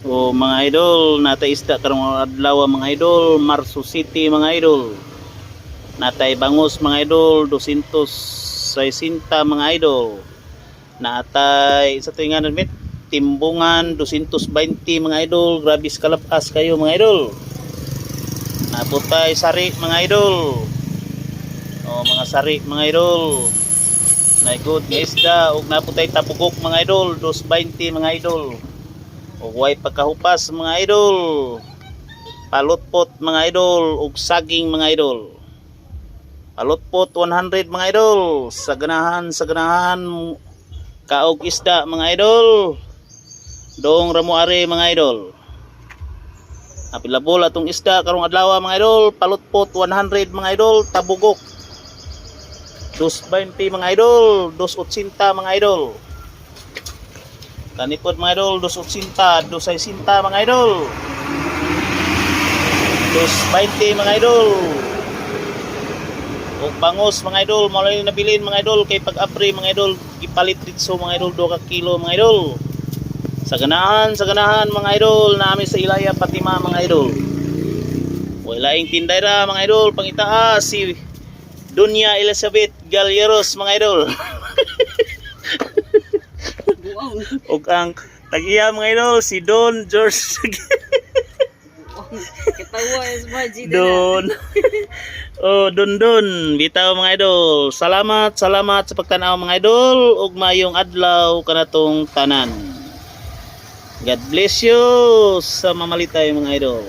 O mga idol, natay isda karong adlaw mga idol, Marso City mga idol. Natay bangus mga idol, 260 mga idol. Natay sa tuwing mit timbungan 220 mga idol. Grabe kalapas kayo mga idol. Naputay sari mga idol. O mga sari mga idol. Na good nga isda ug naputay tapugok mga idol, 220 mga idol. Ug way pagkahupas mga idol. Palutpot mga idol ug saging mga idol. Palutpot 100 mga idol. Saganahan kaog isda mga idol. Dong ramuari mga idol. Apilabol atong isda karong adlaw mga idol. Palutpot 100 mga idol, tabugok 220 mga idol, 280 mga idol. Tanipod mga idol, 280, 260 mga idol. 220 mga idol. O bangus mga idol, mao lang nabilin mga idol kay pag-apre mga idol, gipalit ditso mga idol 2 ka kilo mga idol. Saganahan mga idol, naami sa Ilaya Patima mga idol. Wala ing tindayra mga idol, pangitaas si Dunya Elizabeth Galleros mga idol. Ug ang tagiya mga idol si Don George. Ketawa is Margie Don. Oh, Don bitaw mga idol. Salamat sa pagtanaw mga idol ug mayong adlaw kanatong tanan. God bless you sa mamalitay mga idol.